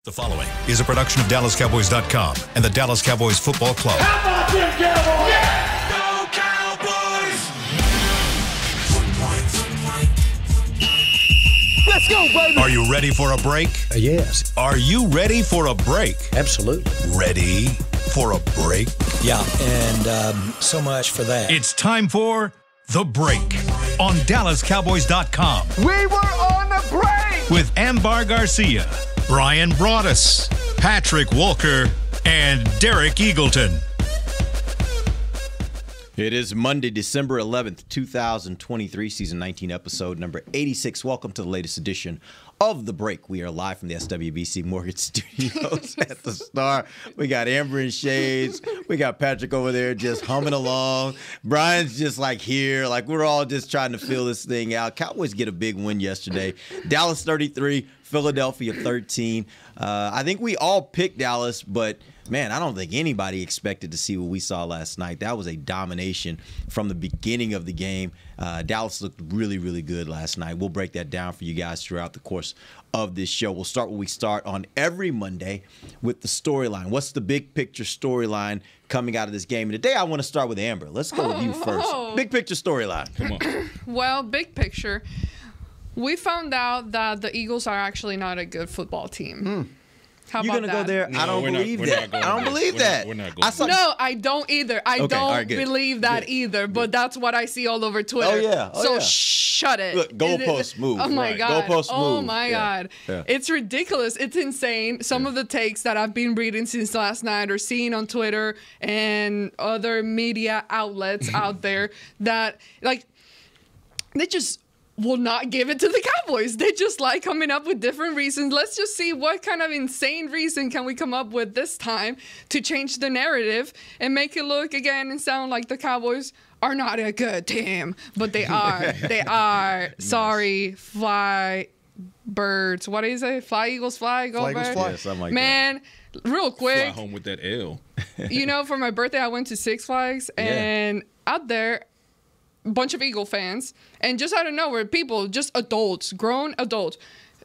The following is a production of DallasCowboys.com and the Dallas Cowboys Football Club. How about them Cowboys? Yeah! Go Cowboys! Let's go, baby! Are you ready for a break? Yes. Are you ready for a break? Absolutely. Ready for a break? Yeah, and so much for that. It's time for The Break on DallasCowboys.com. We were on a break! With Ambar Garcia, Brian Broaddus, Patrick Walker, and Derek Eagleton. It is Monday, December 11th, 2023, season 19, episode number 86. Welcome to the latest edition of The Break. We are live from the SWBC Mortgage Studios at the Star. We got Amber in shades. We got Patrick over there just humming along. Brian's just like here. Like we're all just trying to feel this thing out. Cowboys get a big win yesterday. Dallas 33, Philadelphia 13. I think we all picked Dallas, but man, I don't think anybody expected to see what we saw last night. That was a domination from the beginning of the game. Dallas looked really, really good last night. We'll break that down for you guys throughout the course of this show. We'll start where we start on every Monday with the storyline. What's the big picture storyline coming out of this game? And today I want to start with Amber. Let's go with you first. Big picture storyline. Come on. Well, big picture. We found out that the Eagles are actually not a good football team. How You're about going to go there? No, I don't believe that. I don't believe that. We're not going No, I don't either. I don't believe that either, but that's what I see all over Twitter. Oh, yeah. So shut it. Look, goalpost move. Oh, my Right. God. Goalpost Oh, move. my God. Yeah. It's ridiculous. It's insane. Some of the takes that I've been reading since last night or seeing on Twitter and other media outlets out there that, like, they just will not give it to the Cowboys. They just like coming up with different reasons. Let's just see what kind of insane reason can we come up with this time to change the narrative and make it look again and sound like the Cowboys are not a good team. But they are. They are. Nice. Sorry, fly birds. What is it? Fly Eagles fly. Go Fly Eagles bird. fly. Yeah, something like Man, real quick. Fly home with that L. You know, for my birthday, I went to Six Flags and out there, bunch of Eagle fans, and just out of nowhere, people, just adults, grown adults,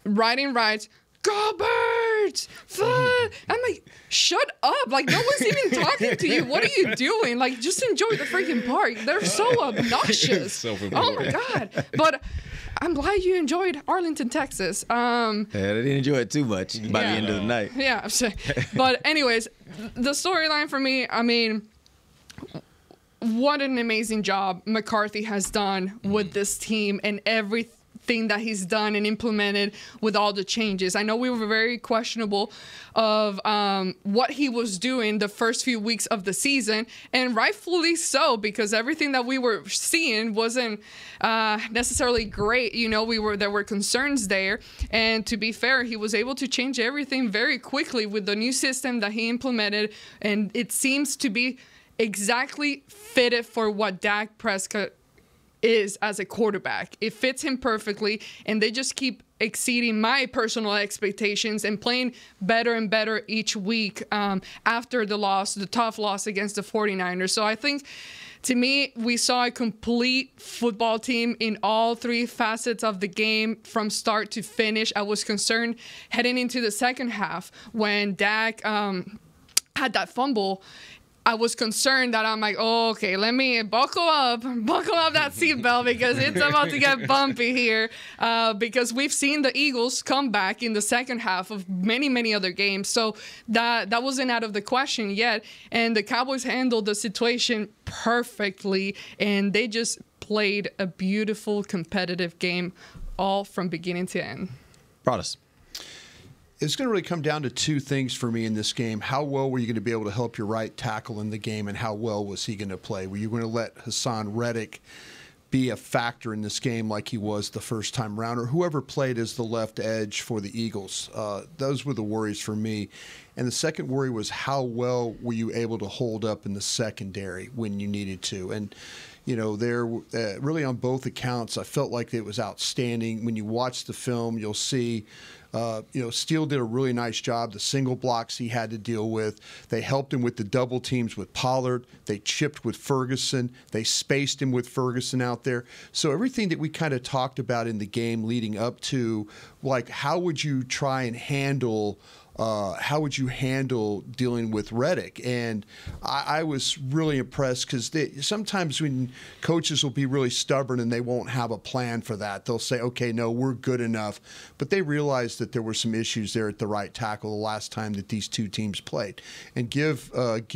writing rights, go Birds! Fly! I'm like, shut up. Like, no one's even talking to you. What are you doing? Like, just enjoy the freaking park. They're so obnoxious. Oh, my God. But I'm glad you enjoyed Arlington, Texas. Yeah, they didn't enjoy it too much by the end of the night. Yeah. But anyways, the storyline for me, I mean, what an amazing job McCarthy has done with this team and everything that he's done and implemented with all the changes. I know we were very questionable of what he was doing the first few weeks of the season, and rightfully so, because everything that we were seeing wasn't necessarily great. You know, there were concerns there, and to be fair, he was able to change everything very quickly with the new system that he implemented, and it seems to be exactly fitted for what Dak Prescott is as a quarterback. It fits him perfectly, and they just keep exceeding my personal expectations and playing better and better each week after the tough loss against the 49ers. So I think, to me, we saw a complete football team in all three facets of the game from start to finish. I was concerned heading into the second half when Dak had that fumble. I was concerned that I'm like, oh, okay, let me buckle up that seatbelt because it's about to get bumpy here. Because we've seen the Eagles come back in the second half of many, many other games. So that wasn't out of the question yet. And the Cowboys handled the situation perfectly. And they just played a beautiful, competitive game all from beginning to end. Broaddus. It's going to really come down to two things for me in this game. How well were you going to be able to help your right tackle in the game, and how well was he going to play? Were you going to let Hassan Reddick be a factor in this game like he was the first time around, or whoever played as the left edge for the Eagles? Those were the worries for me. And the second worry was how well were you able to hold up in the secondary when you needed to? And you know, there really on both accounts, I felt like it was outstanding. When you watch the film, you'll see Steele did a really nice job. The single blocks he had to deal with. They helped him with the double teams with Pollard. They chipped with Ferguson. They spaced him with Ferguson out there. So everything that we kind of talked about in the game leading up to, like, how would you try and handle how would you handle dealing with Reddick? And I was really impressed because sometimes when coaches will be really stubborn and they won't have a plan for that, they'll say, okay, no, we're good enough. But they realized that there were some issues there at the right tackle the last time that these two teams played. And give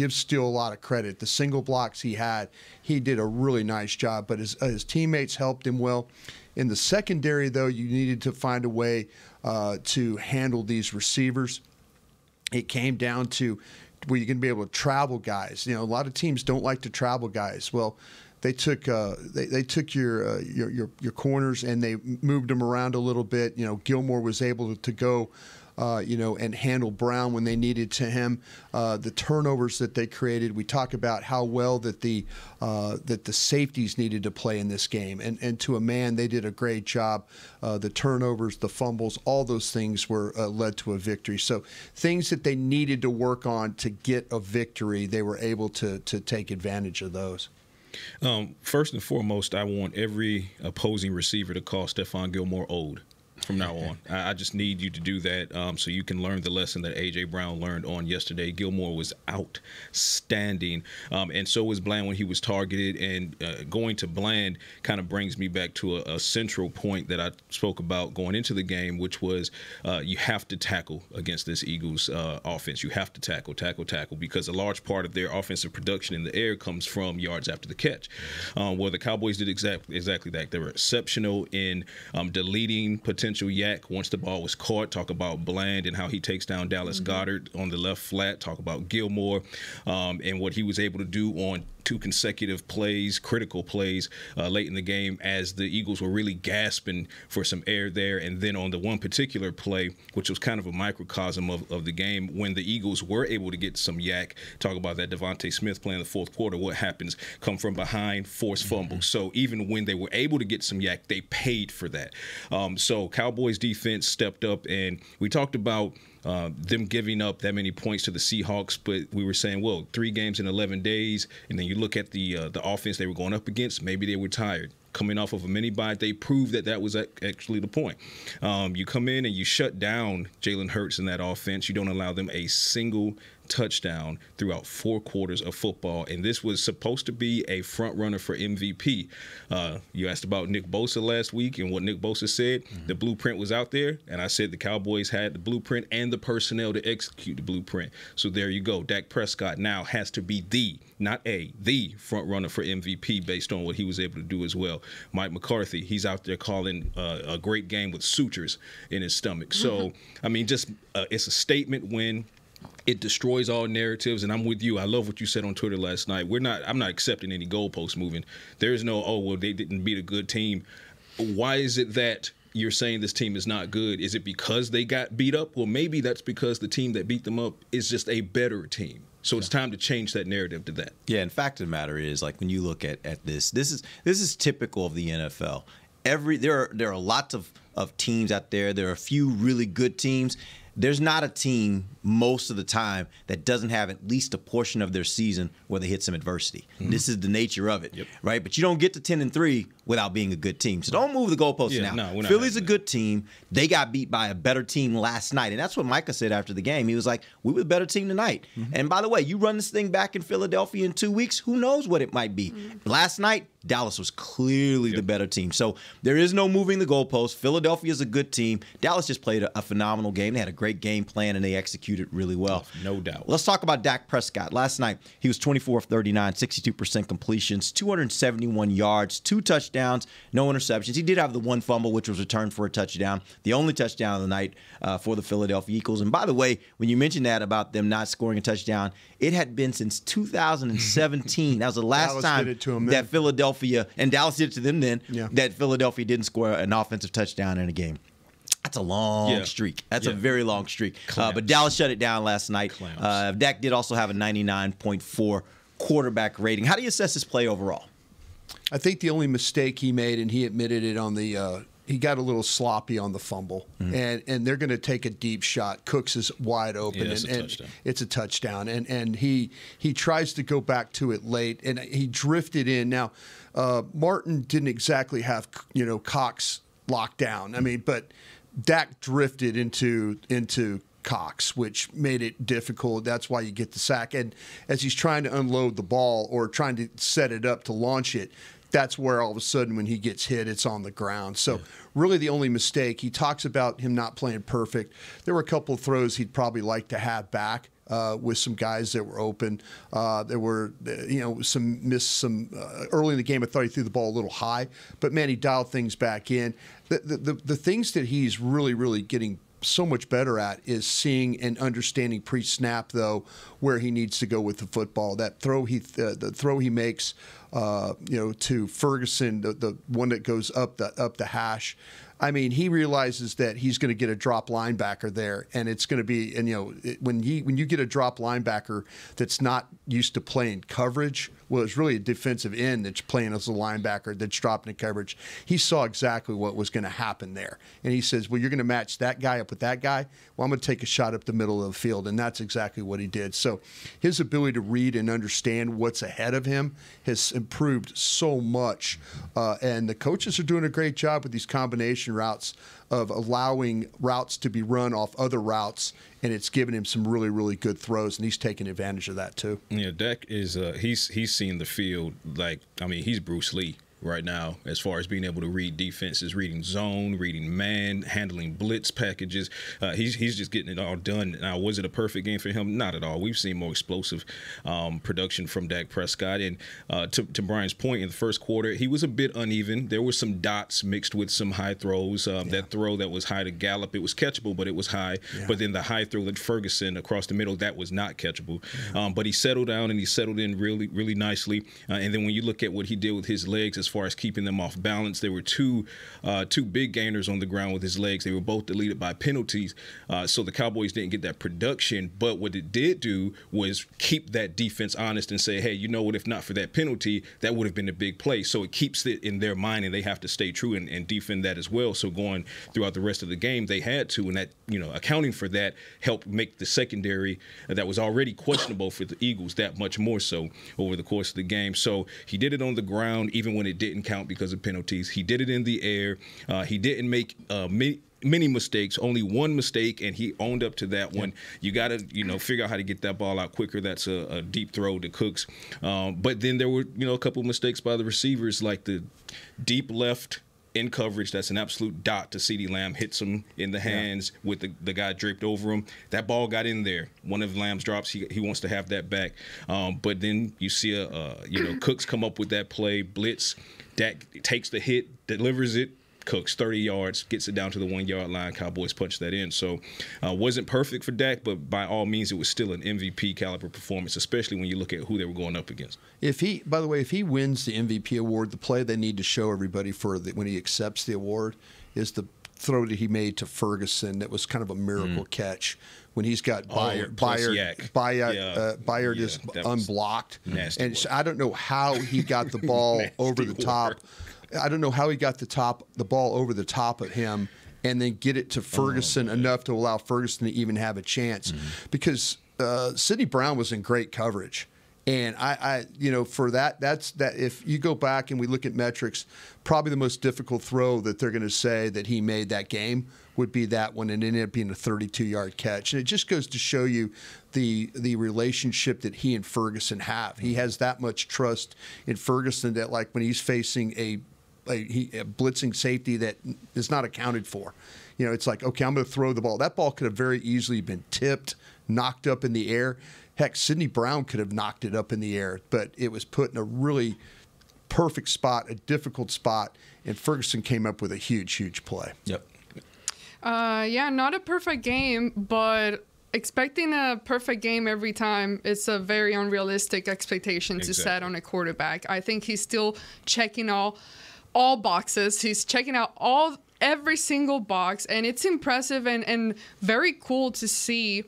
Steele a lot of credit. The single blocks he had, he did a really nice job, but his teammates helped him well. In the secondary, though, you needed to find a way to handle these receivers. It came down to where you're going to be able to travel guys. You know, a lot of teams don't like to travel guys. Well, they took they took your corners and they moved them around a little bit. You know, Gilmore was able to go, and handle Brown when they needed to him. The turnovers that they created, we talk about how well that the safeties needed to play in this game, and to a man, they did a great job. The turnovers, the fumbles, all those things were led to a victory. So things that they needed to work on to get a victory, they were able to take advantage of those. First and foremost, I want every opposing receiver to call Stephon Gilmore old from now on. I just need you to do that so you can learn the lesson that A.J. Brown learned on yesterday. Gilmore was outstanding, and so was Bland when he was targeted. And going to Bland kind of brings me back to a central point that I spoke about going into the game, which was you have to tackle against this Eagles offense. You have to tackle, because a large part of their offensive production in the air comes from yards after the catch. Well, the Cowboys did exactly that. They were exceptional in deleting potential yak once the ball was caught. Talk about Bland and how he takes down Dallas Goedert on the left flat. Talk about Gilmore and what he was able to do on 2 consecutive plays, critical plays late in the game as the Eagles were really gasping for some air there. And then on the one particular play, which was kind of a microcosm of the game, when the Eagles were able to get some yak, talk about that Devontae Smith play in the fourth quarter, what happens? Come from behind, force fumble. So even when they were able to get some yak, they paid for that. So Cowboys defense stepped up, and we talked about them giving up that many points to the Seahawks, but we were saying, well, 3 games in 11 days, and then you look at the offense they were going up against, maybe they were tired. Coming off of a mini-bye, they proved that was actually the point. You come in and you shut down Jalen Hurts in that offense. You don't allow them a single touchdown throughout 4 quarters of football, and this was supposed to be a front runner for MVP. You asked about Nick Bosa last week and what Nick Bosa said. The blueprint was out there, and I said the Cowboys had the blueprint and the personnel to execute the blueprint. So there you go. Dak Prescott now has to be the front runner for MVP based on what he was able to do as well. Mike McCarthy, he's out there calling a great game with sutures in his stomach. So, I mean, just it's a statement win. It destroys all narratives, and I'm with you. I love what you said on Twitter last night. I'm not accepting any goalposts moving. There is no, oh, well, they didn't beat a good team. Why is it that you're saying this team is not good? Is it because they got beat up? Well, maybe that's because the team that beat them up is just a better team. So it's time to change that narrative to that. Yeah, and fact of the matter is, like, when you look at this is typical of the NFL. There are lots of teams out there. There are a few really good teams. There's not a team most of the time that doesn't have at least a portion of their season where they hit some adversity. This is the nature of it, right? But you don't get to 10-3 without being a good team. So don't move the goalposts now. No, we're not Philly's a good team. They got beat by a better team last night, and that's what Micah said after the game. He was like, we were the better team tonight. And by the way, you run this thing back in Philadelphia in 2 weeks, who knows what it might be. Last night, Dallas was clearly the better team. So there is no moving the goalposts. Philadelphia is a good team. Dallas just played a phenomenal game. They had a great game plan, and they executed really well. No doubt. Let's talk about Dak Prescott. Last night, he was 24 of 39, 62% completions, 271 yards, 2 touchdowns, no interceptions. He did have the 1 fumble, which was returned for a touchdown, the only touchdown of the night for the Philadelphia Eagles. And by the way, when you mentioned that about them not scoring a touchdown, it had been since 2017. That was the last time that Philadelphia, and Dallas did it to them then, that Philadelphia didn't score an offensive touchdown in a game. That's a long streak. That's a very long streak. But Dallas shut it down last night. Dak did also have a 99.4 quarterback rating. How do you assess his play overall? I think the only mistake he made, and he admitted it on the he got a little sloppy on the fumble, and they're going to take a deep shot. Cooks is wide open, and it's a touchdown. And he tries to go back to it late, and he drifted in. Now, Martin didn't exactly have Cox locked down. I mean, but Dak drifted into Cox, which made it difficult. That's why you get the sack. And as he's trying to unload the ball or trying to set it up to launch it, that's where all of a sudden when he gets hit, it's on the ground. So really the only mistake, he talks about him not playing perfect. There were a couple of throws he'd probably like to have back with some guys that were open. There were, some early in the game. I thought he threw the ball a little high, but man, he dialed things back in. The things that he's really, really getting so much better at is seeing and understanding pre-snap, though, where he needs to go with the football. That throw the throw he makes, to Ferguson, the one that goes up the hash. I mean, he realizes that he's going to get a drop linebacker there, and it's going to be, when you get a drop linebacker that's not used to playing coverage, well, it's really a defensive end that's playing as a linebacker that's dropping in coverage. He saw exactly what was going to happen there, and he says, "Well, you're going to match that guy up with that guy. Well, I'm going to take a shot up the middle of the field," and that's exactly what he did. So, his ability to read and understand what's ahead of him has improved so much, and the coaches are doing a great job with these combination routes of allowing routes to be run off other routes, and it's given him some really, really good throws, and he's taking advantage of that too. Yeah, Dak is he's seen the field he's Bruce Lee right now as far as being able to read defenses, reading zone, reading man, handling blitz packages. He's just getting it all done. Now, was it a perfect game for him? Not at all. We've seen more explosive production from Dak Prescott. And to Brian's point, in the first quarter, he was a bit uneven. There were some dots mixed with some high throws. That throw that was high to Gallup, it was catchable, but it was high. Yeah. But then the high throw to Ferguson across the middle, that was not catchable. Yeah. But he settled down and he settled in really, really nicely. And then when you look at what he did with his legs as far as keeping them off balance, there were two big gainers on the ground with his legs. They were both deleted by penalties, so the Cowboys didn't get that production. But what it did do was keep that defense honest and say, hey, you know what, if not for that penalty, that would have been a big play. So it keeps it in their mind, and they have to stay true and defend that as well. So going throughout the rest of the game, they had to, and that, accounting for that helped make the secondary that was already questionable for the Eagles that much more so over the course of the game. So he did it on the ground, even when it didn't count because of penalties. He did it in the air. He didn't make many mistakes, only one mistake, and he owned up to that one. You got to, figure out how to get that ball out quicker. That's a deep throw to Cooks. But then there were, a couple of mistakes by the receivers, like the deep left in coverage. That's an absolute dot to CeeDee Lamb. Hits him in the hands with the guy draped over him. That ball got in there. One of Lamb's drops, he wants to have that back. But then you see Cooks come up with that play, blitz. Dak takes the hit, delivers it. Cooks 30 yards, gets it down to the 1 yard line. Cowboys punch that in. So wasn't perfect for Dak, but by all means, it was still an MVP caliber performance, especially when you look at who they were going up against. By the way, if he wins the MVP award, the play they need to show everybody when he accepts the award is the throw that he made to Ferguson. That was kind of a miracle catch when he's got Bayard is unblocked. And so I don't know how he got the ball over the top. I don't know how he got the ball over the top of him and then get it to Ferguson enough to allow Ferguson to even have a chance. Because Sidney Brown was in great coverage. And for that's if you go back and we look at metrics, probably the most difficult throw that they're going to say that he made that game would be that one, and it ended up being a 32-yard catch. And it just goes to show you the relationship that he and Ferguson have. He has that much trust in Ferguson that, like, when he's facing a blitzing safety that is not accounted for, it's like, okay, I'm going to throw the ball. That ball could have very easily been tipped, knocked up in the air. Heck, Sidney Brown could have knocked it up in the air, but it was put in a really perfect spot, a difficult spot, and Ferguson came up with a huge, huge play. Yep. Not a perfect game, but expecting a perfect game every time is a very unrealistic expectation to set on a quarterback. I think he's still checking all boxes. He's checking out every single box, and it's impressive and very cool to see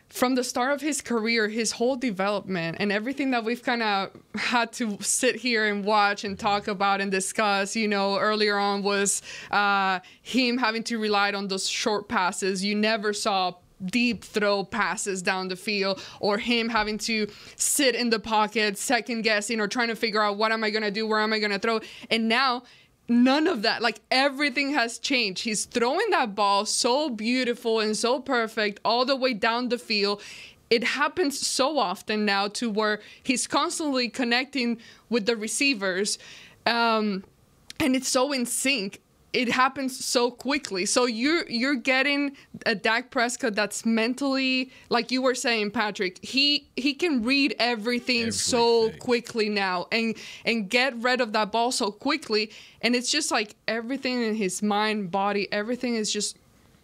from the start of his career, his whole development and everything that we've kind of had to sit here and watch and talk about and discuss, earlier on was him having to rely on those short passes. You never saw deep throw passes down the field, or him having to sit in the pocket, second guessing or trying to figure out what am I going to do, where am I going to throw. And now none of that. Like, everything has changed. He's throwing that ball so beautiful and so perfect all the way down the field. It happens so often now to where he's constantly connecting with the receivers, and it's so in sync. It happens so quickly. So you're getting a Dak Prescott that's mentally, like you were saying, Patrick, he can read everything so quickly now and get rid of that ball so quickly. And it's just like everything in his mind, body, everything is just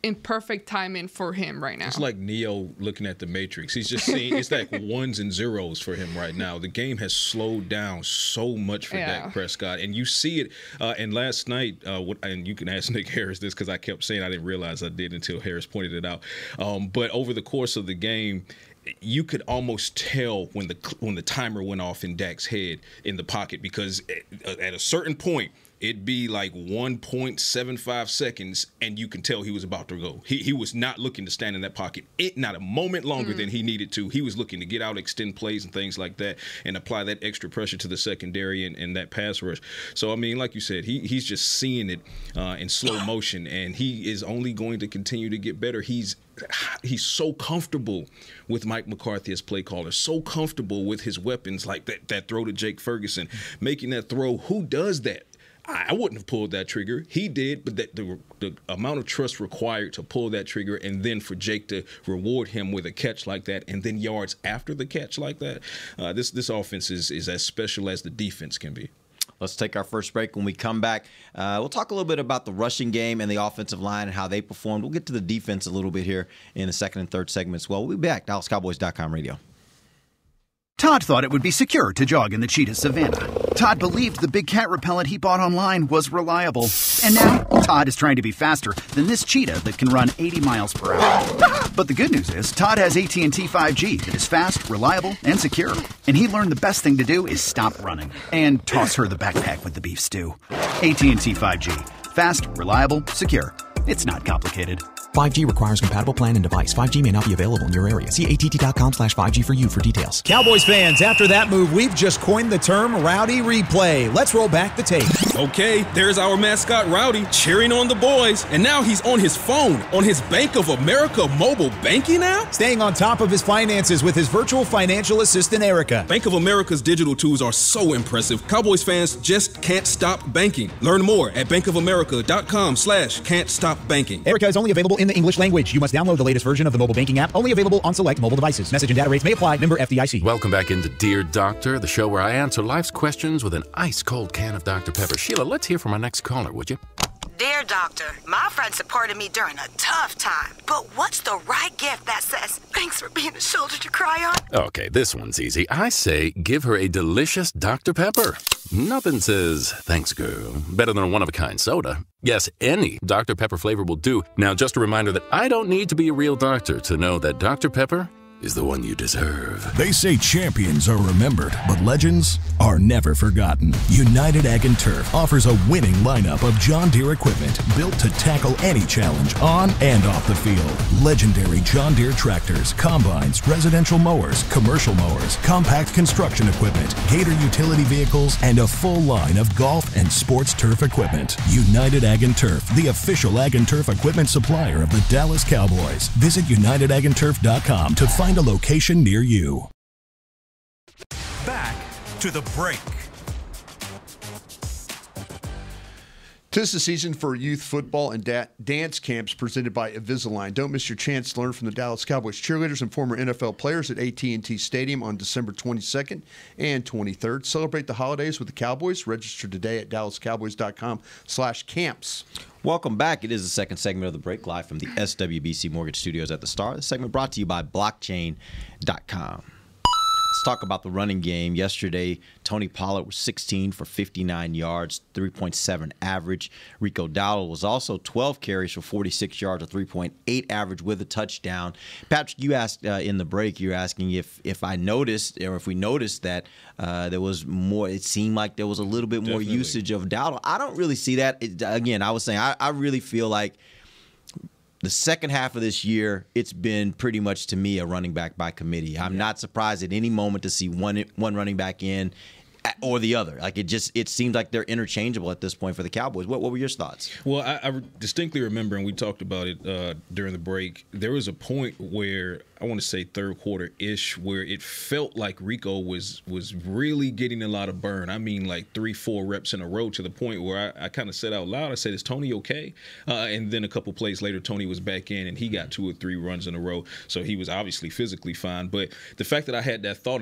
in perfect timing for him right now. It's like Neo looking at the Matrix. He's just seeing, it's like ones and zeros for him right now. The game has slowed down so much for Dak Prescott, and you see it. And last night, and you can ask Nick Harris this because I kept saying I didn't realize I did until Harris pointed it out. But over the course of the game, you could almost tell when the timer went off in Dak's head in the pocket, because at a certain point, it'd be like 1.75 seconds, and you can tell he was about to go. He was not looking to stand in that pocket not a moment longer than he needed to. He was looking to get out, extend plays and things like that, and apply that extra pressure to the secondary and that pass rush. So, I mean, like you said, he's just seeing it in slow motion, and he is only going to continue to get better. He's so comfortable with Mike McCarthy as play caller, so comfortable with his weapons, like that throw to Jake Ferguson, making that throw. Who does that? I wouldn't have pulled that trigger. He did, but the amount of trust required to pull that trigger, and then for Jake to reward him with a catch like that, and then yards after the catch like that, this offense is as special as the defense can be. Let's take our first break. When we come back, we'll talk a little bit about the rushing game and the offensive line and how they performed. We'll get to the defense a little bit here in the second and third segments. Well, we'll be back. DallasCowboys.com radio. Todd thought it would be secure to jog in the cheetah savanna. Todd believed the big cat repellent he bought online was reliable. And now, Todd is trying to be faster than this cheetah that can run 80 miles per hour. But the good news is, Todd has AT&T 5G that is fast, reliable, and secure. And he learned the best thing to do is stop running and toss her the backpack with the beef stew. AT&T 5G. Fast, reliable, secure. It's not complicated. 5G requires compatible plan and device. 5G may not be available in your area. See att.com/5G for you for details. Cowboys fans, after that move, we've just coined the term Rowdy Replay. Let's roll back the tape. Okay, there's our mascot Rowdy cheering on the boys. And now he's on his phone, on his Bank of America mobile banking app? Staying on top of his finances with his virtual financial assistant, Erica. Bank of America's digital tools are so impressive. Cowboys fans just can't stop banking. Learn more at bankofamerica.com/can't-stop-banking. Erica is only available in the English language. You must download the latest version of the mobile banking app, only available on select mobile devices. Message and data rates may apply. Member FDIC. Welcome back into Dear Doctor, the show where I answer life's questions with an ice-cold can of Dr. Pepper. Sheila, let's hear from our next caller, would you? Dear Doctor, my friend supported me during a tough time, but what's the right gift that says, thanks for being a shoulder to cry on? Okay, this one's easy. I say give her a delicious Dr. Pepper. Nothing says, thanks, girl, better than a one-of-a-kind soda. Yes, any Dr. Pepper flavor will do. Now, just a reminder that I don't need to be a real doctor to know that Dr. Pepper is the one you deserve. They say champions are remembered, but legends are never forgotten. United Ag & Turf offers a winning lineup of John Deere equipment built to tackle any challenge on and off the field. Legendary John Deere tractors, combines, residential mowers, commercial mowers, compact construction equipment, Gator utility vehicles, and a full line of golf and sports turf equipment. United Ag & Turf, the official Ag & Turf equipment supplier of the Dallas Cowboys. Visit UnitedAgAndTurf.com to find a location near you. Back to the break. 'Tis the season for youth football and dance camps presented by Invisalign. Don't miss your chance to learn from the Dallas Cowboys cheerleaders and former NFL players at AT&T Stadium on December 22nd and 23rd. Celebrate the holidays with the Cowboys. Register today at DallasCowboys.com/camps. Welcome back. It is the second segment of the break, live from the SWBC Mortgage Studios at the Star. The segment brought to you by Blockchain.com. Let's talk about the running game. Yesterday, Tony Pollard was 16 for 59 yards, 3.7 average. Rico Dowdle was also 12 carries for 46 yards, a 3.8 average with a touchdown. Patrick, you asked in the break, you're asking if I noticed, or if we noticed that there was more, it seemed like there was a little bit more usage of Dowdle. I don't really see that. Again, I was saying, I really feel like the second half of this year, it's been pretty much, to me, a running back by committee. I'm not surprised at any moment to see one running back in. or the other. Like it seems like they're interchangeable at this point for the Cowboys. What were your thoughts? Well, I distinctly remember, and we talked about it during the break, there was a point where I want to say third quarter-ish where it felt like Rico was really getting a lot of burn. I mean, like 3-4 reps in a row to the point where I kind of said out loud, I said, is Tony okay? And then a couple plays later, Tony was back in, and he got 2 or 3 runs in a row. So he was obviously physically fine. But the fact that I had that thought,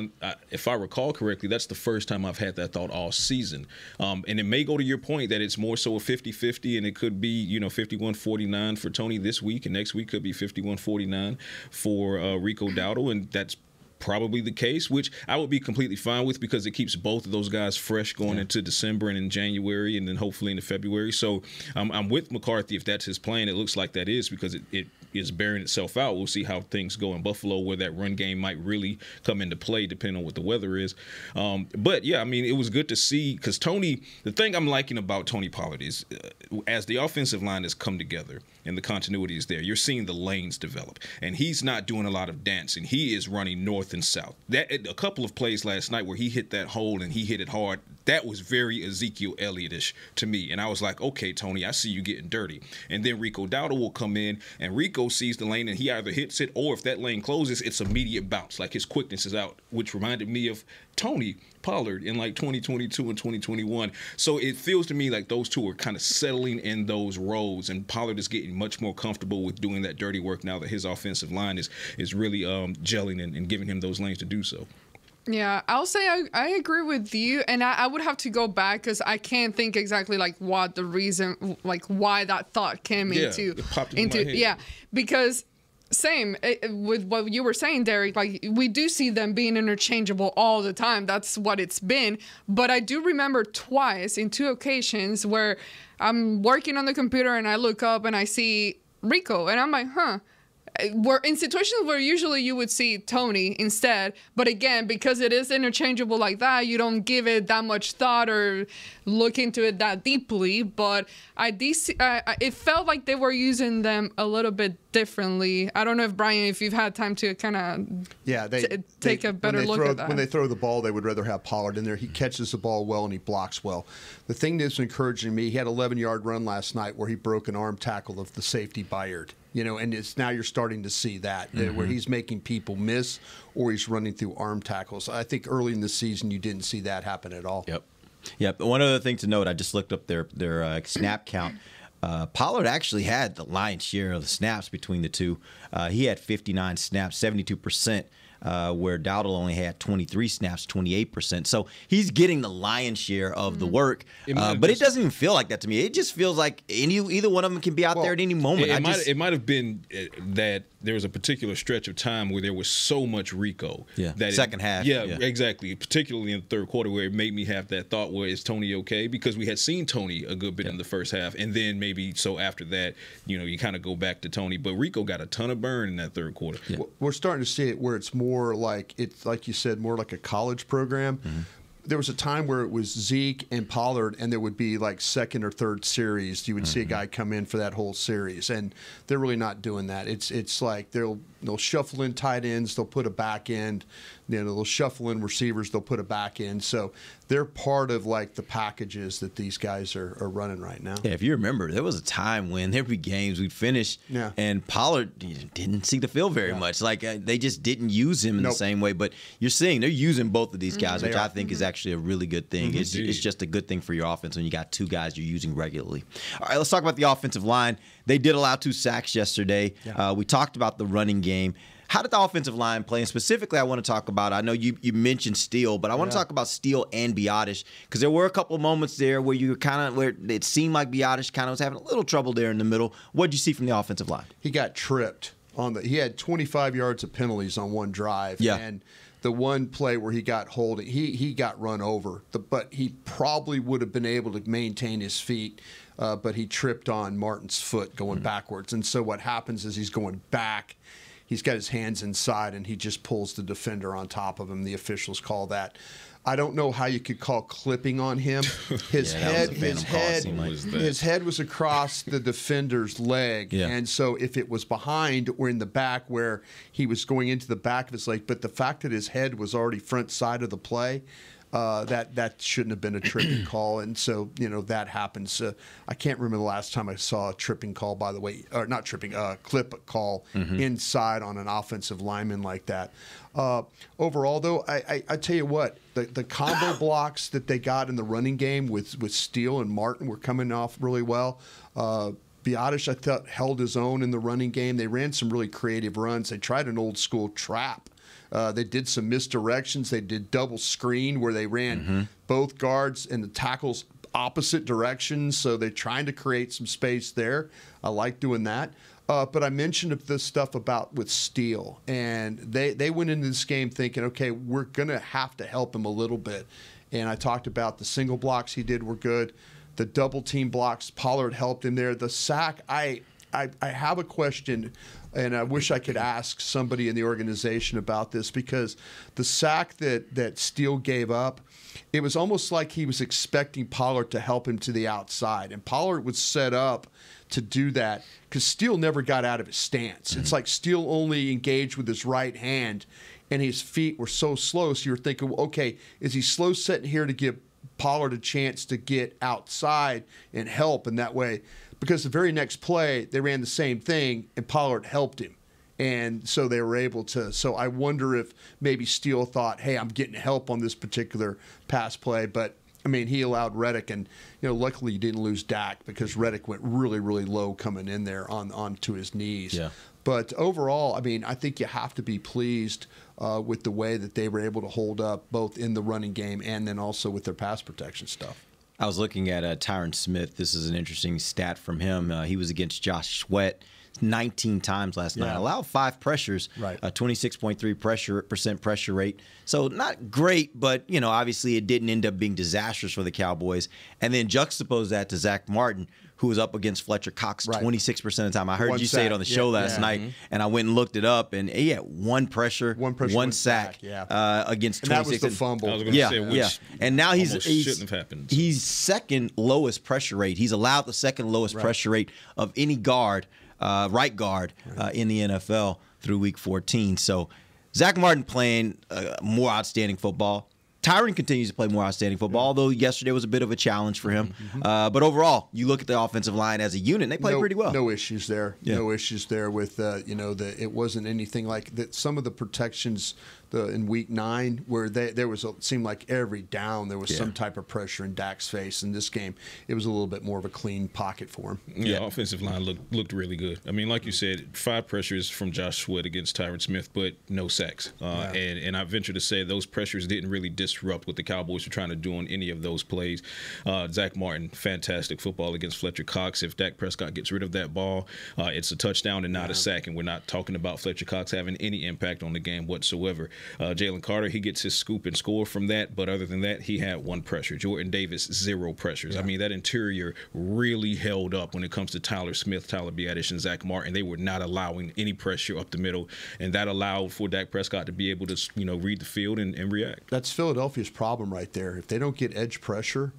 if I recall correctly, that's the first time I've had that thought all season. And it may go to your point that it's more so a 50-50, and it could be, 51-49 for Tony this week, and next week could be 51-49 for Rico Dowdle, and that's probably the case, which I would be completely fine with because it keeps both of those guys fresh going into December and in January and then hopefully into February. So I'm with McCarthy if that's his plan. It looks like that is because it is bearing itself out. We'll see how things go in Buffalo where that run game might really come into play depending on what the weather is. But, yeah, I mean, it was good to see because Tony – the thing I'm liking about Tony Pollard is as the offensive line has come together and the continuity is there, you're seeing the lanes develop. And he's not doing a lot of dancing. He is running north and south. A couple of plays last night where he hit that hole and he hit it hard, that was very Ezekiel Elliott-ish to me. And I was like, okay, Tony, I see you getting dirty. And then Rico Dowdle will come in, and Rico sees the lane, and he either hits it, or if that lane closes, it's immediate bounce. Like his quickness is out, which reminded me of Tony Pollard in like 2022 and 2021. So it feels to me like those two are kind of settling in those roles, and Pollard is getting much more comfortable with doing that dirty work now that his offensive line is really gelling and giving him those lanes to do so. Yeah, I'll say I agree with you, and I would have to go back because I can't think exactly like what the reason, like why that thought came into it popped into my head. because same with what you were saying, Derek. Like we do see them being interchangeable all the time. That's what it's been. But I do remember twice in 2 occasions where I'm working on the computer and I look up and I see Rico, and I'm like, huh. We're in situations where usually you would see Tony instead, but again, because it is interchangeable like that, you don't give it that much thought or look into it that deeply. But it felt like they were using them a little bit differently. I don't know if Brian, if you've had time to kind of take a better look at that. When they throw the ball, they would rather have Pollard in there. He catches the ball well and he blocks well. The thing that's encouraging me, he had an 11-yard run last night where he broke an arm tackle of the safety Byard. And it's now you're starting to see that where he's making people miss or he's running through arm tackles. I think early in the season you didn't see that happen at all. Yep. One other thing to note, I just looked up their snap count. Pollard actually had the lion's share of the snaps between the two. He had 59 snaps, 72%. Where Dowdle only had 23 snaps, 28%. So he's getting the lion's share of the work. But it doesn't even feel like that to me. It just feels like either one of them can be out there at any moment. It might have been that there was a particular stretch of time where there was so much Rico. That second half. Yeah, exactly. Particularly in the third quarter where it made me have that thought, well, is Tony okay? Because we had seen Tony a good bit in the first half. And then maybe so after that, you kind of go back to Tony. But Rico got a ton of burn in that third quarter. We're starting to see it where it's more like you said, more like a college program. There was a time where it was Zeke and Pollard, and there would be like second or third series. You would see a guy come in for that whole series, and they're really not doing that. It's like they'll shuffle in tight ends, they'll put a back end, they'll shuffle in receivers, they'll put a back end. So they're part of like the packages that these guys are running right now. Yeah, if you remember, there was a time when there'd be games we'd finish, and Pollard didn't see the field very much. Like they just didn't use him in the same way. But you're seeing they're using both of these guys, which I think is actually a really good thing. It's just a good thing for your offense when you got 2 guys you're using regularly. All right, let's talk about the offensive line. They did allow 2 sacks yesterday. We talked about the running game. How did the offensive line play? And specifically, I want to talk about, I know you mentioned Steele, but I want to talk about Steele and Biadasz, because there were a couple of moments there where where it seemed like Biadasz kind of was having a little trouble there in the middle. What did you see from the offensive line? He got tripped he had 25 yards of penalties on one drive. And the one play where he got holding, he got run over. But he probably would have been able to maintain his feet, but he tripped on Martin's foot going backwards. And so what happens is he's going back. He's got his hands inside, and he just pulls the defender on top of him. The officials call that. I don't know how you could call clipping on him. His head was across the defender's leg, and so if it was behind or in the back where he was going into the back of his leg, but the fact that his head was already front side of the play, that shouldn't have been a tripping call, and so that happens. I can't remember the last time I saw a tripping call, by the way, or not tripping, clip call inside on an offensive lineman like that. Overall, though, I tell you what, the combo blocks that they got in the running game with Steele and Martin were coming off really well. Biotish, I thought, held his own in the running game. They ran some really creative runs. They tried an old school trap. They did some misdirections. They did double screen where they ran both guards and the tackles opposite directions. So they're trying to create some space there. I like doing that. But I mentioned this stuff about with Steele, and they went into this game thinking, okay, we're going to have to help him a little bit. And I talked about the single blocks he did were good. The double team blocks, Pollard helped him there. The sack, I have a question, and I wish I could ask somebody in the organization about this, because the sack that Steele gave up, it was almost like he was expecting Pollard to help him to the outside. And Pollard was set up to do that because Steele never got out of his stance. It's like Steele only engaged with his right hand, and his feet were so slow. So you're thinking, well, okay, is he slow setting here to give Pollard a chance to get outside and help in that way? Because the very next play, they ran the same thing, and Pollard helped him. And so they were able to. So I wonder if maybe Steele thought, hey, I'm getting help on this particular pass play. But, I mean, he allowed Reddick, and, luckily you didn't lose Dak, because Reddick went really, really low coming in there onto his knees. Yeah. But overall, I mean, I think you have to be pleased with the way that they were able to hold up both in the running game and then also with their pass protection stuff. I was looking at Tyron Smith. This is an interesting stat from him. He was against Josh Sweat 19 times last night. Allowed 5 pressures, 26.3% pressure rate. So not great, but, obviously it didn't end up being disastrous for the Cowboys. And then juxtapose that to Zach Martin, who was up against Fletcher Cox 26% of the time. I heard you say it on the show last night, and I went and looked it up, and he had one pressure, one sack against 26. And that was the fumble. I was going to say, which and now he's shouldn't have happened. He's second lowest pressure rate. He's allowed the second lowest pressure rate of any guard, right guard, in the NFL through Week 14. So Zach Martin playing more outstanding football. Tyron continues to play more outstanding football, although yesterday was a bit of a challenge for him. But overall, you look at the offensive line as a unit, and they play pretty well. No issues there. Yeah. No issues there with, it wasn't anything like that. Some of the protections in Week 9 where seemed like every down there was some type of pressure in Dak's face. In this game, it was a little bit more of a clean pocket for him. Yeah, offensive line looked really good. I mean, like you said, 5 pressures from Josh Sweat against Tyron Smith, but no sacks. And I venture to say those pressures didn't really disrupt what the Cowboys were trying to do on any of those plays. Zach Martin, fantastic football against Fletcher Cox. If Dak Prescott gets rid of that ball, it's a touchdown and not a sack, and we're not talking about Fletcher Cox having any impact on the game whatsoever. Jalen Carter, he gets his scoop and score from that, but other than that, he had 1 pressure. Jordan Davis, 0 pressures. I mean, that interior really held up when it comes to Tyler Smith, Tyler Biotish, and Zach Martin. They were not allowing any pressure up the middle, and that allowed for Dak Prescott to be able to, read the field and react. That's Philadelphia's problem right there. If they don't get edge pressure,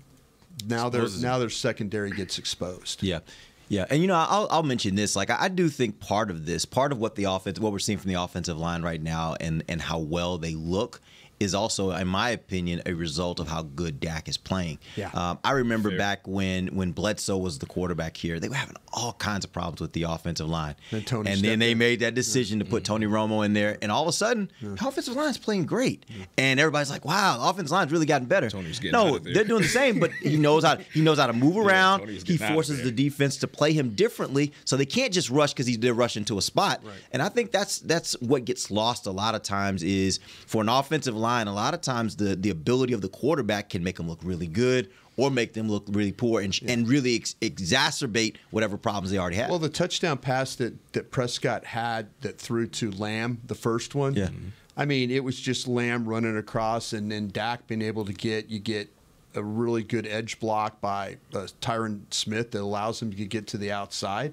now their secondary gets exposed. Yeah. Yeah, and I'll mention this. Like, I do think part of what we're seeing from the offensive line right now, and how well they look, is also, in my opinion, a result of how good Dak is playing. Yeah. I remember back when Bledsoe was the quarterback here, they were having all kinds of problems with the offensive line. And then they made that decision to put Tony Romo in there, and all of a sudden, the offensive line is playing great. And everybody's like, wow, the offensive line's really gotten better. Tony's getting out of there. They're doing the same, but he knows how to move around. He forces the defense to play him differently, so they can't just rush because they're rushing to a spot. Right. And I think that's what gets lost a lot of times, is for an offensive line, a lot of times the ability of the quarterback can make them look really good or make them look really poor and really exacerbate whatever problems they already have. Well, the touchdown pass that Prescott had that threw to Lamb, the first one, I mean, it was just Lamb running across, and then Dak being able to get a really good edge block by Tyron Smith that allows him to get to the outside.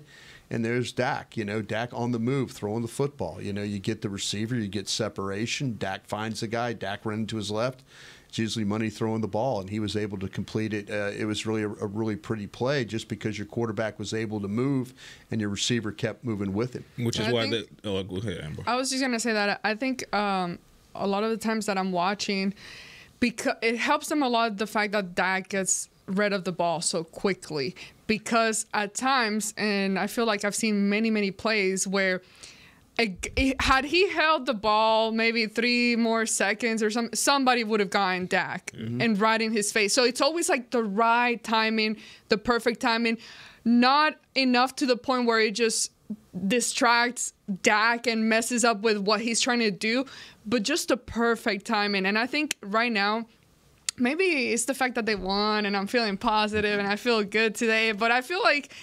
And there's Dak, Dak on the move, throwing the football. You get the receiver, you get separation. Dak finds the guy. Dak running to his left. It's usually money throwing the ball, and he was able to complete it. It was really a really pretty play, just because your quarterback was able to move and your receiver kept moving with him. Which is why go ahead, Amber. I was just going to say that I think a lot of the times that I'm watching, because it helps them a lot, the fact that Dak gets rid of the ball so quickly. Because at times, and I feel like I've seen many plays where had he held the ball maybe 3 more seconds or somebody would have gotten Dak and right in his face. So it's always like the right timing, the perfect timing, not enough to the point where it just distracts Dak and messes up with what he's trying to do, but just the perfect timing. And I think right now, maybe it's the fact that they won and I'm feeling positive and I feel good today, but I feel like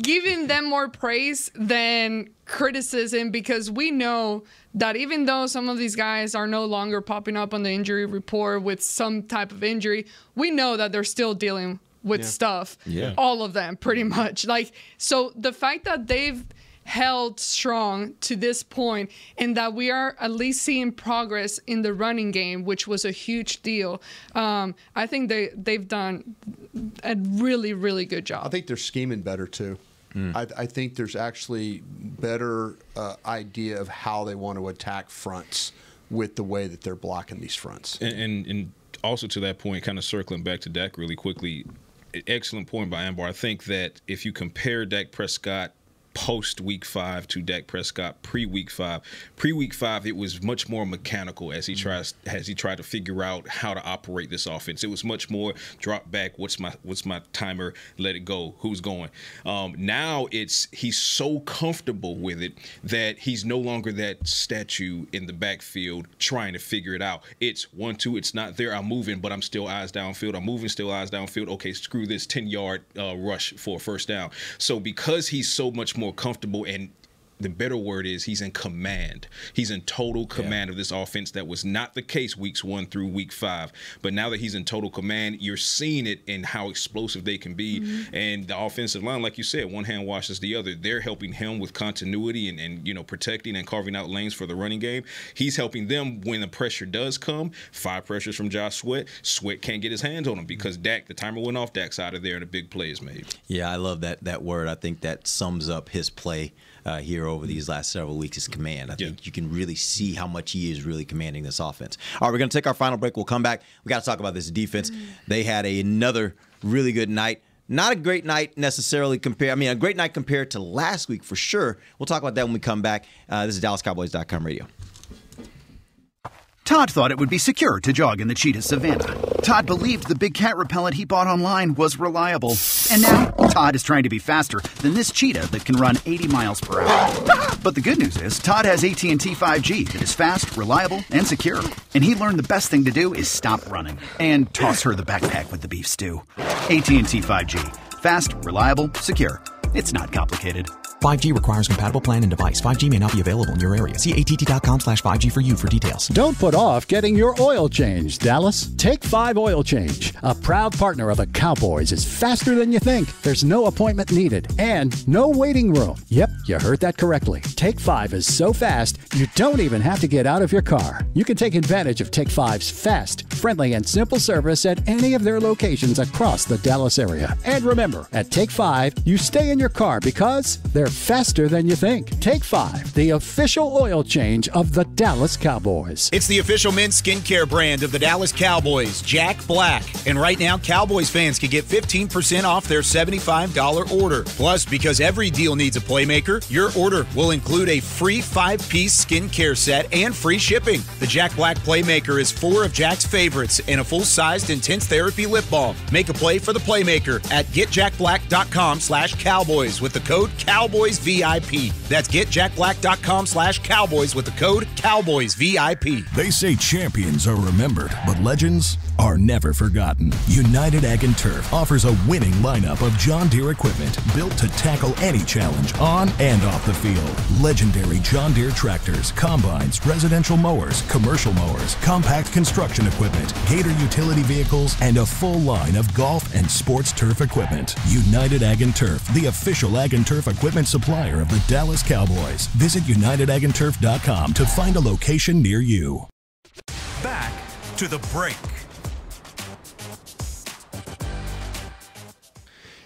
giving them more praise than criticism, because we know that even though some of these guys are no longer popping up on the injury report with some type of injury, we know that they're still dealing with stuff. Yeah. All of them, pretty much. Like, so the fact that they've held strong to this point and that we are at least seeing progress in the running game, which was a huge deal. I think they've done a really good job. I think they're scheming better too. I think there's actually better idea of how they want to attack fronts with the way that they're blocking these fronts. And also to that point, kind of circling back to Dak really quickly, excellent point by Ambar. I think that if you compare Dak Prescott post Week 5 to Dak Prescott pre-Week 5. Pre-Week 5, it was much more mechanical as he tried to figure out how to operate this offense. It was much more drop back. What's my timer? Let it go. Who's going? Now he's so comfortable with it that he's no longer that statue in the backfield trying to figure it out. It's 1-2. It's not there. I'm moving, but I'm still eyes downfield. I'm moving, still eyes downfield. Okay, screw this 10-yard rush for a first down. So because he's so much more comfortable, and the better word is he's in command. He's in total command of this offense. That was not the case weeks 1 through week 5. But now that he's in total command, you're seeing it in how explosive they can be. And the offensive line, like you said, one hand washes the other. They're helping him with continuity and protecting and carving out lanes for the running game. He's helping them when the pressure does come. 5 pressures from Josh Sweat. Sweat can't get his hands on him because Dak, the timer went off. Dak's out of there and a big play is made. Yeah, I love that word. I think that sums up his play here over these last several weeks, is command. I think you can really see how much he is really commanding this offense. All right, we're going to take our final break. We'll come back. We got to talk about this defense. They had another really good night. Not a great night necessarily a great night compared to last week for sure. We'll talk about that when we come back. This is DallasCowboys.com radio. Todd thought it would be secure to jog in the cheetah savanna. Todd believed the big cat repellent he bought online was reliable. And now, Todd is trying to be faster than this cheetah that can run 80 miles per hour. But the good news is, Todd has AT&T 5G that is fast, reliable, and secure. And he learned the best thing to do is stop running and toss her the backpack with the beef stew. AT&T 5G. Fast, reliable, secure. It's not complicated. 5G requires compatible plan and device. 5G may not be available in your area. See att.com/5G for you for details. Don't put off getting your oil changed, Dallas. Take 5 Oil Change. A proud partner of the Cowboys is faster than you think. There's no appointment needed and no waiting room. Yep, you heard that correctly. Take 5 is so fast, you don't even have to get out of your car. You can take advantage of Take 5's fast, friendly, and simple service at any of their locations across the Dallas area. And remember, at Take 5, you stay in your car because they're faster than you think. Take 5, the official oil change of the Dallas Cowboys. It's the official men's skincare brand of the Dallas Cowboys, Jack Black. And right now, Cowboys fans can get 15% off their $75 order. Plus, because every deal needs a playmaker, your order will include a free 5-piece skincare set and free shipping. The Jack Black Playmaker is 4 of Jack's favorites and a full-sized intense therapy lip balm. Make a play for the Playmaker at getjackblack.com/Cowboys with the code Cowboys VIP. That's getjackblack.com/Cowboys with the code Cowboys VIP. They say champions are remembered, but legends are never forgotten. United Ag and Turf offers a winning lineup of John Deere equipment built to tackle any challenge on and off the field. Legendary John Deere tractors, combines, residential mowers, commercial mowers, compact construction equipment, Gator utility vehicles, and a full line of golf and sports turf equipment. United Ag and Turf, the official Ag and Turf equipment supplier of the Dallas Cowboys. Visit UnitedAgAndTurf.com to find a location near you. Back to the break.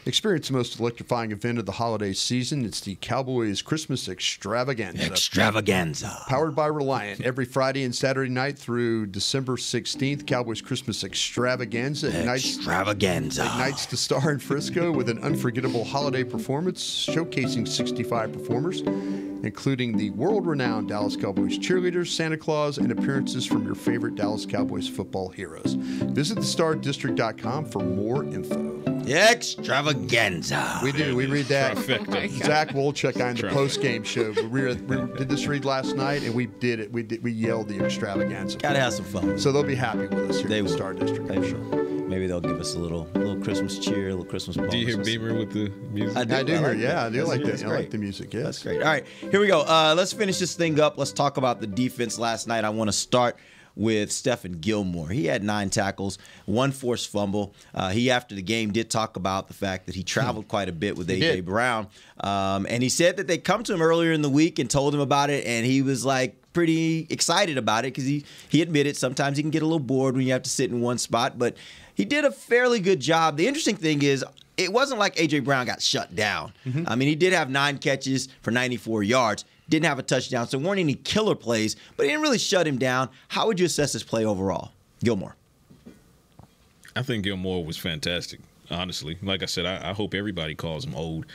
Experience the most electrifying event of the holiday season. It's the Cowboys Christmas Extravaganza. Powered by Reliant. Every Friday and Saturday night through December 16th, Cowboys Christmas Extravaganza ignites the star in Frisco with an unforgettable holiday performance showcasing 65 performers, including the world-renowned Dallas Cowboys cheerleaders, Santa Claus, and appearances from your favorite Dallas Cowboys football heroes. Visit thestardistrict.com for more info. Extravaganza. We do. We read that. Zach Wolchuk on the post-game show. We did this read last night, and we did it. We yelled the extravaganza. Gotta have some fun. So they'll be happy with us here in the Star District. I'm sure. Maybe they'll give us a little Christmas cheer, a little Christmas bonus. Do you hear Beamer with the music? I do. I do like hear. that. I do like that. That's I great. like the music. Yes. That's great. All right, here we go. Let's finish this thing up. Let's talk about the defense last night. I want to start with Stephon Gilmore. He had 9 tackles, 1 forced fumble. He, after the game, did talk about the fact that he traveled quite a bit with A.J. Brown. And he said that they come to him earlier in the week and told him about it, and he was like pretty excited about it because he admitted sometimes he can get a little bored when you have to sit in one spot, but he did a fairly good job. The interesting thing is it wasn't like A.J. Brown got shut down. I mean, he did have 9 catches for 94 yards. Didn't have a touchdown, so weren't any killer plays, but he didn't really shut him down. How would you assess his play overall? Gilmore. I think Gilmore was fantastic. Honestly, like I said, I hope everybody calls him old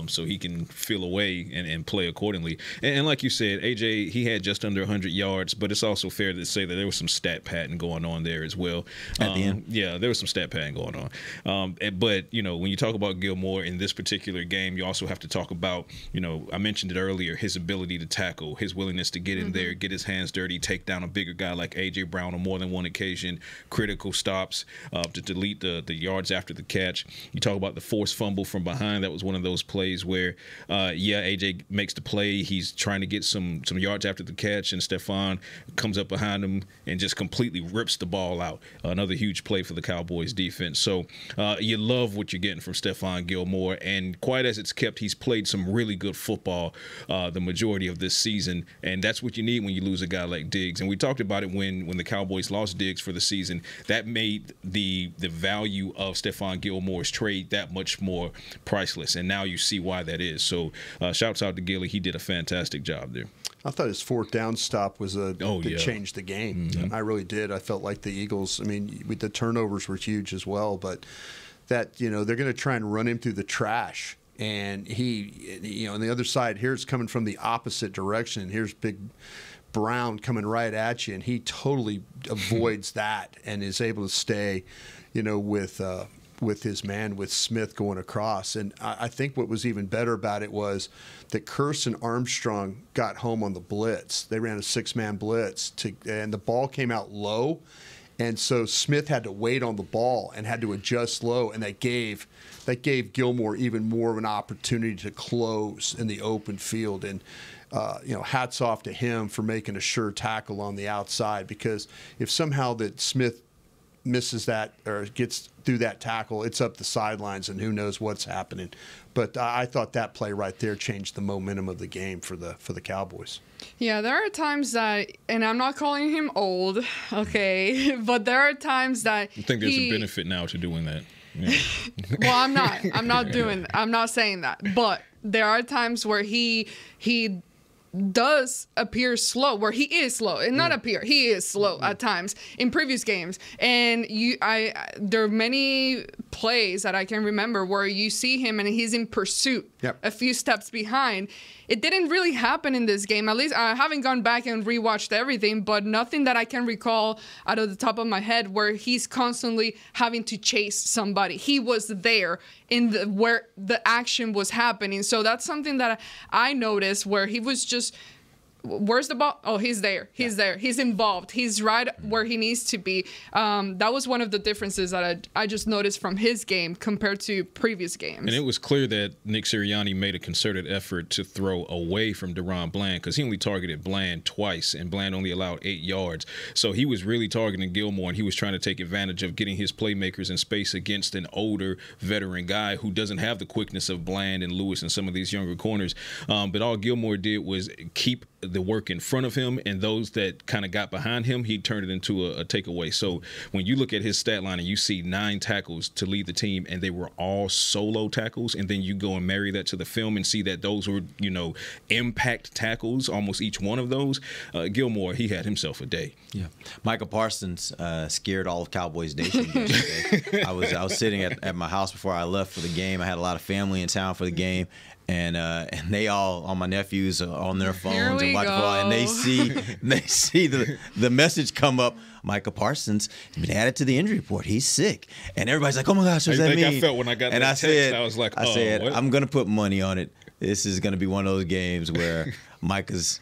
so he can feel away and play accordingly. And like you said, AJ, he had just under 100 yards, but it's also fair to say that there was some stat padding going on there as well. At the end? Yeah, there was some stat padding going on. But, you know, when you talk about Gilmore in this particular game, you also have to talk about, you know, I mentioned it earlier, his ability to tackle, his willingness to get in there, get his hands dirty, take down a bigger guy like A.J. Brown on more than one occasion, critical stops to delete the yards after the catch. You talk about the forced fumble from behind. That was one of those plays where, AJ makes the play. He's trying to get some yards after the catch, and Stephon comes up behind him and just completely rips the ball out. Another huge play for the Cowboys defense. So you love what you're getting from Stephon Gilmore, and quite as it's kept, he's played some really good football the majority of this season, and that's what you need when you lose a guy like Diggs. And we talked about it when the Cowboys lost Diggs for the season. That made the value of Stephon Gilmore's trade that much more priceless, and now you see why that is. So shouts out to Gilly. He did a fantastic job there. I thought his 4th down stop was that changed the game. I really did. I felt like the Eagles, I mean, the turnovers were huge as well, but that, you know, they're going to try and run him through the trash. And he, you know, on the other side, here's coming from the opposite direction. Here's Big Brown coming right at you, and he totally avoids that and is able to stay, you know, with his man, with Smith going across. And I think what was even better about it was that Kearse and Armstrong got home on the blitz. They ran a 6-man blitz, and the ball came out low. And so Smith had to wait on the ball and had to adjust low, and that gave Gilmore even more of an opportunity to close in the open field. And you know, hats off to him for making a sure tackle on the outside, because if somehow that Smith misses that or gets through that tackle, it's up the sidelines, and who knows what's happening. But I thought that play right there changed the momentum of the game for the Cowboys. Yeah, there are times that, and I'm not calling him old, okay, but there are times that I think there's a benefit now to doing that. Yeah. Well, I'm not saying that, but there are times where he does appear slow, where he is slow, and not appear, he is slow at times in previous games. And there are many plays that I can remember where you see him and he's in pursuit, a few steps behind. It didn't really happen in this game. At least I haven't gone back and rewatched everything, but nothing that I can recall out of the top of my head where he's constantly having to chase somebody. He was there in where the action was happening. So that's something that I noticed, where he was just, where's the ball? Oh, he's there. He's there. He's involved. He's right where he needs to be. That was one of the differences that I just noticed from his game compared to previous games. And it was clear that Nick Sirianni made a concerted effort to throw away from Deron Bland, because he only targeted Bland twice, and Bland only allowed 8 yards. So he was really targeting Gilmore, and he was trying to take advantage of getting his playmakers in space against an older veteran guy who doesn't have the quickness of Bland and Lewis and some of these younger corners. But all Gilmore did was keep the work in front of him, and those that kind of got behind him, he turned it into a takeaway. So when you look at his stat line and you see 9 tackles to lead the team, and they were all solo tackles, and then you go and marry that to the film and see that those were, impact tackles, almost each one of those, Gilmore, he had himself a day. Yeah. Michael Parsons scared all of Cowboys Nation yesterday. I was sitting at my house before I left for the game. I had a lot of family in town for the game. And they all my nephews are on their phones and watching football, and they see the message come up. Michael Parsons has been added to the injury report. He's sick, and everybody's like, "Oh my gosh, what does that mean?" I felt when I got that text, I was like, I said, I'm gonna put money on it. This is gonna be one of those games where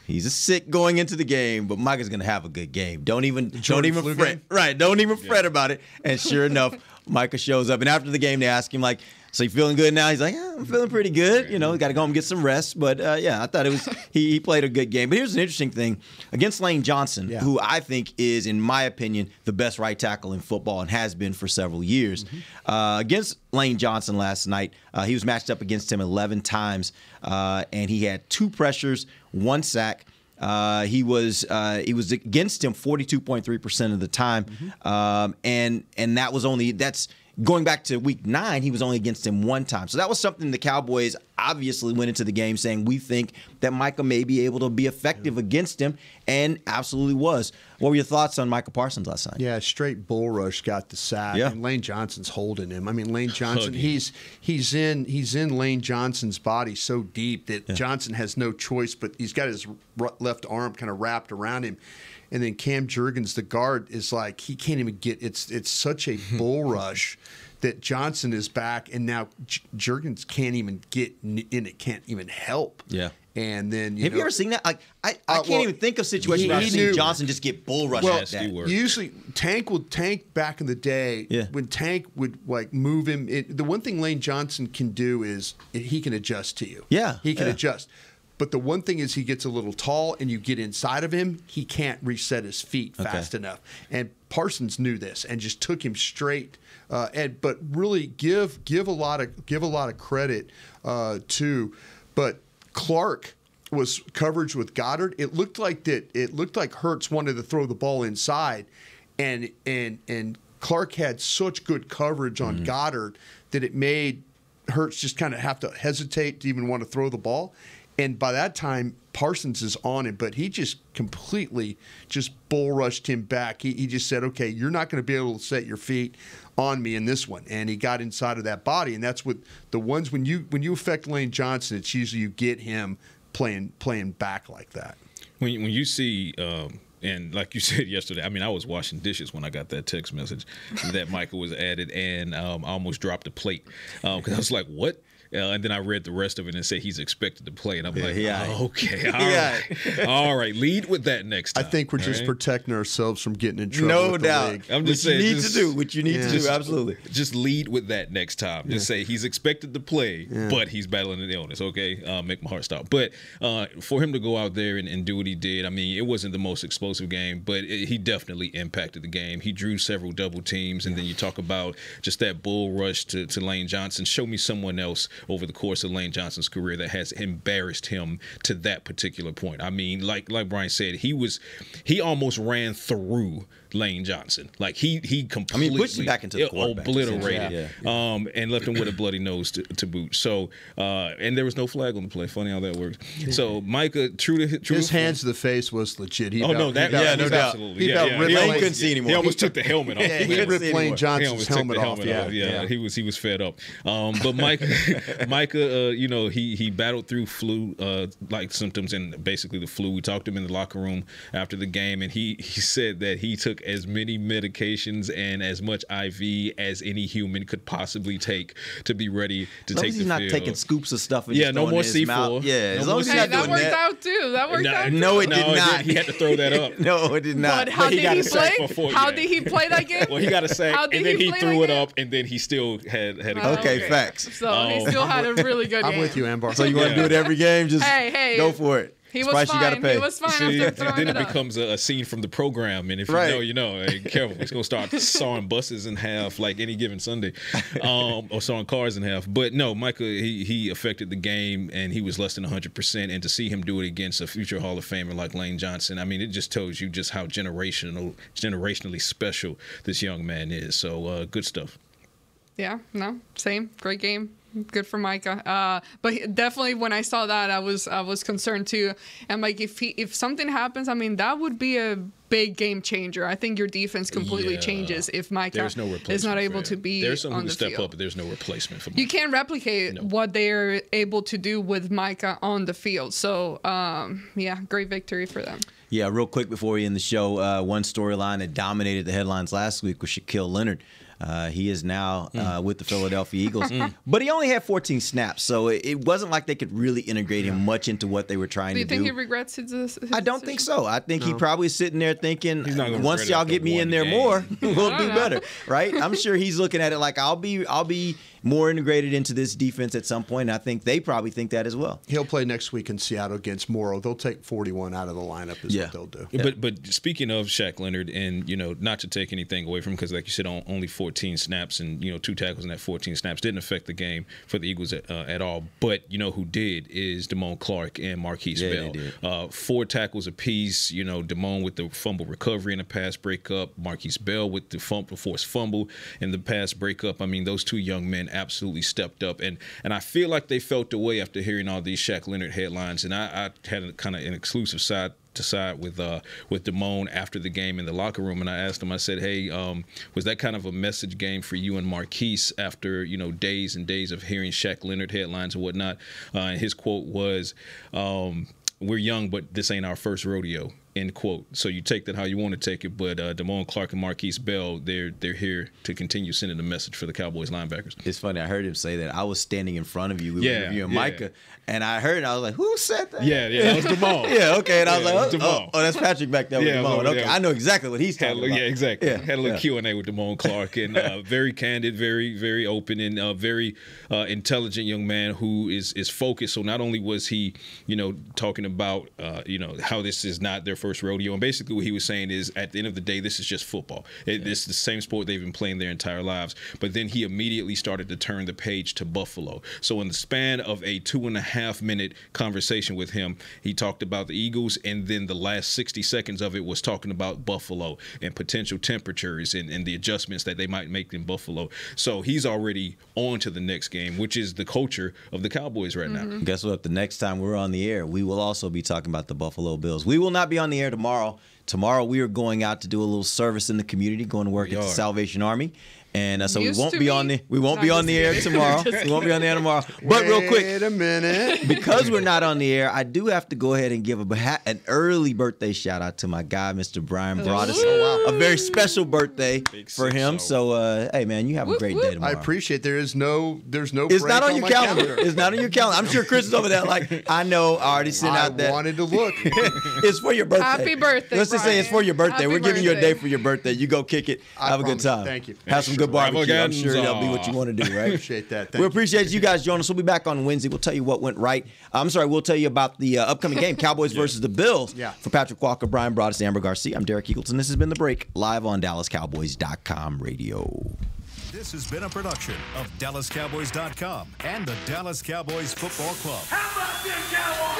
he's sick going into the game, but Micah's gonna have a good game. Don't even fret. Right? Don't even fret about it. And sure enough, Micah shows up, and after the game, they ask him like, "So you feeling good now?" He's like, "Yeah, I'm feeling pretty good. Got to go home and get some rest." But I thought it was he played a good game. But here's an interesting thing against Lane Johnson, who I think is, in my opinion, the best right tackle in football and has been for several years. Against Lane Johnson last night, he was matched up against him 11 times, and he had 2 pressures, 1 sack. He was against him 42.3% of the time, and that's going back to week 9. He was only against him 1 time. So that was something the Cowboys obviously went into the game saying, we think that Micah may be able to be effective against him, and absolutely was. What were your thoughts on Michael Parsons last night? Yeah, straight bull rush, got the sack. Yeah. And Lane Johnson's holding him. I mean, Lane Johnson, he's in Lane Johnson's body so deep that Johnson has no choice, but he's got his left arm kind of wrapped around him. And then Cam Jurgens, the guard, is like, he can't even get, it's such a bull rush that Johnson is back, and now Jurgens can't even get in it, can't even help. Yeah. And then, have you ever seen that? Like, I can't even think of situations where I've seen Johnson just get bull rushed like that. Usually, Tank back in the day, when Tank would like move him, the one thing Lane Johnson can do is he can adjust to you. Yeah. He can adjust. But the one thing is he gets a little tall and you get inside of him, he can't reset his feet fast enough. And Parsons knew this and just took him straight. But really give a lot of credit to. But Clark was coverage with Goddard. It looked like Hurts wanted to throw the ball inside, and Clark had such good coverage on Goddard that it made Hurts just kind of have to hesitate to even want to throw the ball. And by that time, Parsons is on him, but he just completely just bull rushed him back. He just said, "Okay, you're not going to be able to set your feet on me in this one." And he got inside of that body, and that's what the ones when you affect Lane Johnson, it's usually you get him playing back like that. When you see. And like you said yesterday, I mean, I was washing dishes when I got that text message that Michael was added, and I almost dropped a plate because I was like, "What?" And then I read the rest of it and it said he's expected to play. And I'm like, okay, all right. Lead with that next time. I think we're just protecting ourselves from getting in trouble. No with doubt. the league. I'm just saying. What you need to do, absolutely. Just lead with that next time. Just say he's expected to play, but he's battling an illness, okay? Make my heart stop. But for him to go out there and do what he did, I mean, it wasn't the most explosive game, but he definitely impacted the game. He drew several double teams, and then you talk about just that bull rush to Lane Johnson. Show me someone else over the course of Lane Johnson's career that has embarrassed him to that particular point. I mean, like Brian said, he almost ran through Lane Johnson. Like he completely pushed him back into the obliterated and left him with a bloody nose to boot. So and there was no flag on the play. Funny how that works. So Micah, true his hands to the face was legit. No doubt. Absolutely. He couldn't see anymore. He almost took the helmet off. He ripped Lane Johnson's helmet off. Yeah, he was fed up. But Micah, he battled through flu like symptoms and basically the flu. We talked to him in the locker room after the game, and he said that he took as many medications and as much IV as any human could possibly take to be ready to take the field. He's not taking scoops of stuff. And no more C4. Yeah, as long as he's not doing that worked out too. That worked out. No, it did not. He had to throw that up. No, it did not. But how did he play? How did he play that game? Well, he got a sack, and then he threw it up, and then he still had a okay, facts. So he still had a really good game. I'm with you, Ambar. So you want to do it every game? Just go for it. He was fine. He was fine See, after throwing then it up. becomes a scene from the program, and if Right. you know, you know. Hey, careful, he's gonna start sawing buses in half like any given Sunday, or sawing cars in half. But no, Micah, he affected the game, and he was less than 100%. And to see him do it against a future Hall of Famer like Lane Johnson, I mean, it just tells you just how generationally special this young man is. So good stuff. Yeah, no, same. Great game. Good for Micah. But definitely when I saw that, I was concerned too. And like if something happens, I mean, that would be a big game changer. I think your defense completely changes if Micah is not able to be There's someone on who the step field. up, but there's no replacement for Micah. You can't replicate what they're able to do with Micah on the field. So, yeah, great victory for them. Yeah, real quick before we end the show, one storyline that dominated the headlines last week was Shaquille Leonard. He is now with the Philadelphia Eagles. But he only had 14 snaps, so it wasn't like they could really integrate him much into what they were trying to do. Do you think he regrets his I don't think so. I think he probably sitting there thinking, He's not gonna once regret it y'all after get me in one there game. more, we'll do better, right? I'm sure he's looking at it like I'll be more integrated into this defense at some point. And I think they probably think that as well. He'll play next week in Seattle against Morrow. They'll take 41 out of the lineup is what they'll do. But speaking of Shaq Leonard, and not to take anything away from him, because like you said, only 14 snaps and 2 tackles in that 14 snaps didn't affect the game for the Eagles at all. But who did is Damone Clark and Marquise Bell. They did. 4 tackles apiece. Damone with the fumble recovery and the pass breakup. Marquise Bell with the forced fumble and the pass breakup. I mean, those 2 young men absolutely stepped up, and I feel like they felt the way after hearing all these Shaq Leonard headlines. And I had a kind of an exclusive side with Damone after the game in the locker room, and I asked him, I said, hey, was that kind of a message game for you and Marquise after days and days of hearing Shaq Leonard headlines and whatnot? And his quote was, we're young, but this ain't our first rodeo. End quote. So you take that how you want to take it, but Damone Clark and Marquise Bell, they're here to continue sending a message for the Cowboys linebackers. It's funny. I heard him say that. I was standing in front of you. We were interviewing Micah, and I heard it. I was like, "Who said that?" Yeah, that was Damone. Yeah, okay. And I was like, Damone. "Oh, that's Patrick back there with Damone." Okay, I know exactly what he's talking about. Yeah, exactly. Yeah, had a little Q&A with Damone Clark, and very candid, very, very open, and very intelligent young man who is focused. So not only was he, talking about, how this is not their first rodeo, and basically what he was saying is, at the end of the day, this is just football. This is the same sport they've been playing their entire lives. But then he immediately started to turn the page to Buffalo. So in the span of a 2.5-minute conversation with him, he talked about the Eagles, and then the last 60 seconds of it was talking about Buffalo and potential temperatures and the adjustments that they might make in Buffalo. So he's already on to the next game, which is the culture of the Cowboys right now. Guess what? The next time we're on the air, we will also be talking about the Buffalo Bills. We will not be on the air tomorrow. Tomorrow we are going out to do a little service in the community, going to work at the Salvation Army. And so we won't be on the air tomorrow. We won't be on the air tomorrow. But real quick, wait a minute, because we're not on the air, I do have to go ahead and give an early birthday shout out to my guy, Mr. Brian Broadus. Oh, wow. A very special birthday for him. So hey man, you have a great day tomorrow. I appreciate there's no It's break not on your my calendar. It's not on your calendar. I'm sure Chris is over there like, I know, I already sent out that. I wanted to look. It's for your birthday. Happy birthday, Let's just say it's for your birthday. Happy We're giving you a birthday. day for your birthday. You go kick it. Have a good time. Thank you. Have some good barbecue. I'm sure that'll be what you want to do, right? Appreciate that. We appreciate you guys joining us. We'll be back on Wednesday. We'll tell you what went right. We'll tell you about the upcoming game, Cowboys versus the Bills. Yeah. For Patrick Walker, Brian Broadus, Amber Garcia, I'm Derek Eagleton. This has been The Break, live on DallasCowboys.com radio. This has been a production of DallasCowboys.com and the Dallas Cowboys Football Club. How about this, Cowboys?